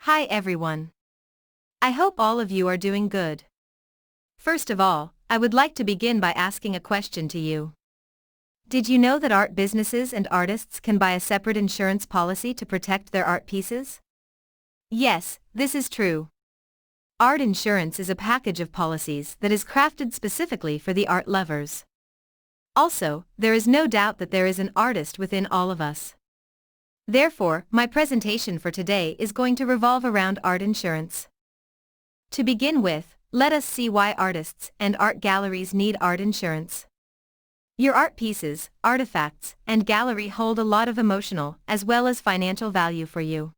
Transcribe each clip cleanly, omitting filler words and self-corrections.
Hi everyone. I hope all of you are doing good. First of all, I would like to begin by asking a question to you. Did you know that art businesses and artists can buy a separate insurance policy to protect their art pieces? Yes, this is true. Art insurance is a package of policies that is crafted specifically for the art lovers. Also, there is no doubt that there is an artist within all of us. Therefore, my presentation for today is going to revolve around art insurance. To begin with, let us see why artists and art galleries need art insurance. Your art pieces, artifacts, and gallery hold a lot of emotional as well as financial value for you.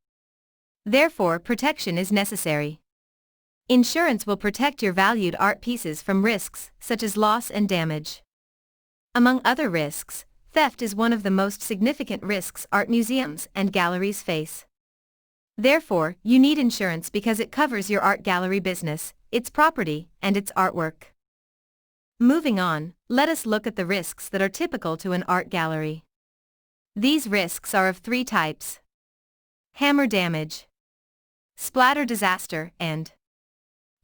Therefore, protection is necessary. Insurance will protect your valued art pieces from risks such as loss and damage. Among other risks, theft is one of the most significant risks art museums and galleries face. Therefore, you need insurance because it covers your art gallery business, its property, and its artwork. Moving on, let us look at the risks that are typical to an art gallery. These risks are of three types: hammer damage, splatter disaster, and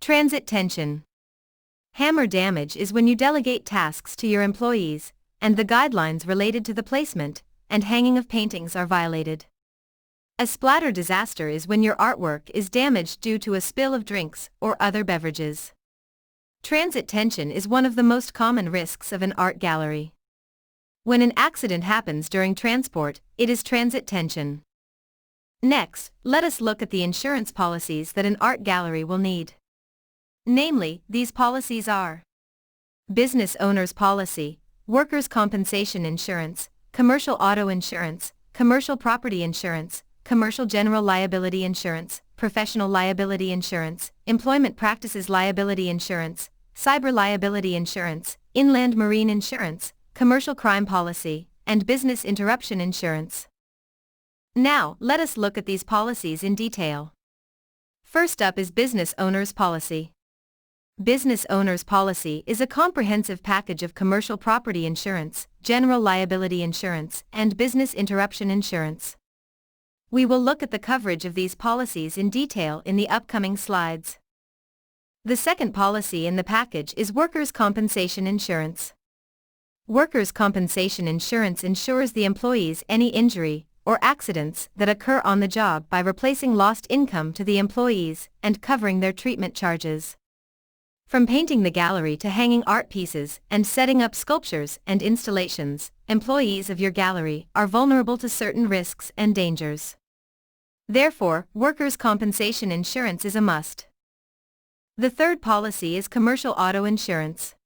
transit tension. Hammer damage is when you delegate tasks to your employees, and the guidelines related to the placement and hanging of paintings are violated. A splatter disaster is when your artwork is damaged due to a spill of drinks or other beverages. Transit tension is one of the most common risks of an art gallery. When an accident happens during transport, it is transit tension. Next, let us look at the insurance policies that an art gallery will need. Namely, these policies are: business owner's policy, workers' compensation insurance, commercial auto insurance, commercial property insurance, commercial general liability insurance, professional liability insurance, employment practices liability insurance, cyber liability insurance, inland marine insurance, commercial crime policy, and business interruption insurance. Now, let us look at these policies in detail. First up is business owner's policy. Business owner's policy is a comprehensive package of commercial property insurance, general liability insurance, and business interruption insurance. We will look at the coverage of these policies in detail in the upcoming slides. The second policy in the package is workers' compensation insurance. Workers' compensation insurance insures the employees any injury or accidents that occur on the job by replacing lost income to the employees and covering their treatment charges. From painting the gallery to hanging art pieces and setting up sculptures and installations, employees of your gallery are vulnerable to certain risks and dangers. Therefore, workers' compensation insurance is a must. The third policy is commercial auto insurance.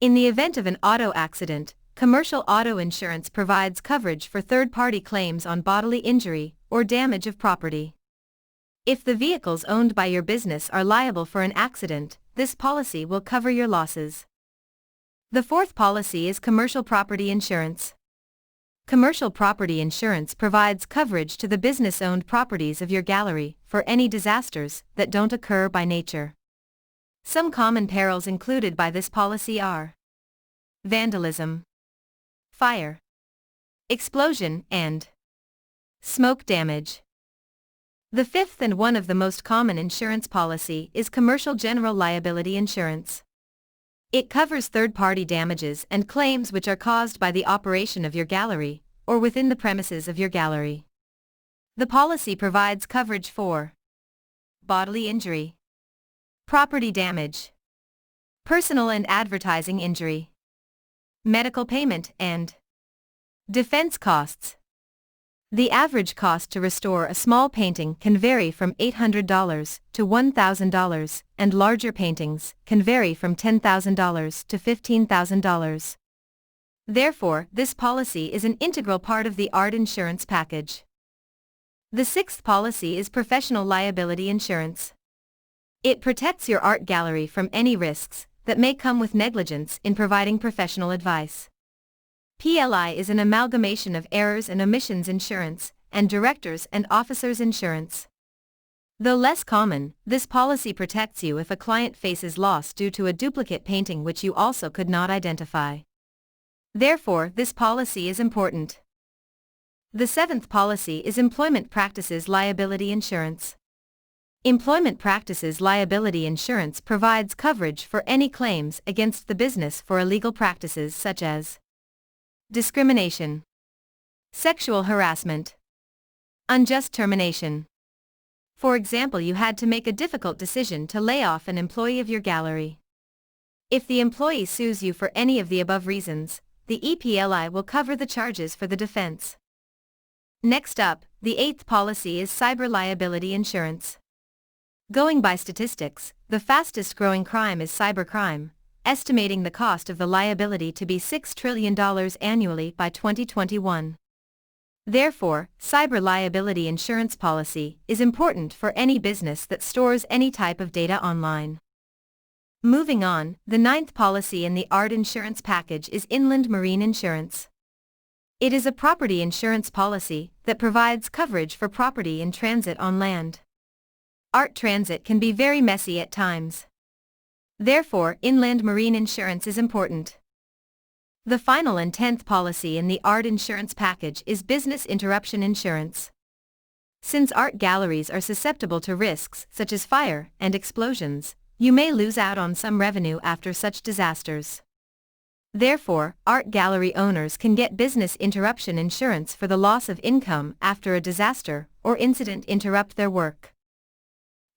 In the event of an auto accident, commercial auto insurance provides coverage for third-party claims on bodily injury or damage of property. If the vehicles owned by your business are liable for an accident, this policy will cover your losses. The fourth policy is commercial property insurance. Commercial property insurance provides coverage to the business-owned properties of your gallery for any disasters that don't occur by nature. Some common perils included by this policy are vandalism, fire, explosion, and smoke damage. The fifth and one of the most common insurance policy is commercial general liability insurance. It covers third-party damages and claims which are caused by the operation of your gallery or within the premises of your gallery. The policy provides coverage for bodily injury, property damage, personal and advertising injury, medical payment, and defense costs. The average cost to restore a small painting can vary from $800 to $1,000, and larger paintings can vary from $10,000 to $15,000. Therefore, this policy is an integral part of the art insurance package. The sixth policy is professional liability insurance. It protects your art gallery from any risks that may come with negligence in providing professional advice. PLI is an amalgamation of errors and omissions insurance, and directors and officers insurance. Though less common, this policy protects you if a client faces loss due to a duplicate painting which you also could not identify. Therefore, this policy is important. The seventh policy is employment practices liability insurance. Employment practices liability insurance provides coverage for any claims against the business for illegal practices such as discrimination, sexual harassment, unjust termination. For example, you had to make a difficult decision to lay off an employee of your gallery. If the employee sues you for any of the above reasons, the EPLI will cover the charges for the defense. Next up, the eighth policy is cyber liability insurance. Going by statistics, the fastest growing crime is cybercrime, estimating the cost of the liability to be $6 trillion annually by 2021. Therefore, cyber liability insurance policy is important for any business that stores any type of data online. Moving on, the ninth policy in the ART insurance package is inland marine insurance. It is a property insurance policy that provides coverage for property in transit on land. ART transit can be very messy at times. Therefore, inland marine insurance is important. The final and 10th policy in the ART insurance package is business interruption insurance. Since art galleries are susceptible to risks such as fire and explosions, you may lose out on some revenue after such disasters. Therefore, art gallery owners can get business interruption insurance for the loss of income after a disaster or incident interrupt their work.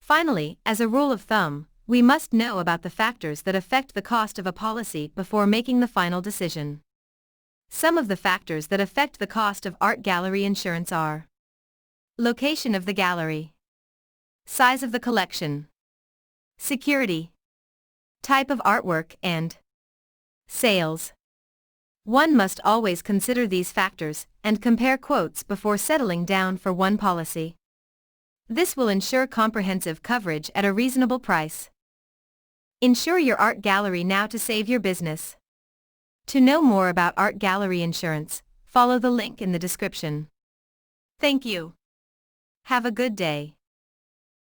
Finally, as a rule of thumb, we must know about the factors that affect the cost of a policy before making the final decision. Some of the factors that affect the cost of art gallery insurance are: location of the gallery, size of the collection, security, type of artwork, and sales. One must always consider these factors and compare quotes before settling down for one policy. This will ensure comprehensive coverage at a reasonable price. Insure your art gallery now to save your business. To know more about art gallery insurance, follow the link in the description. Thank you. Have a good day.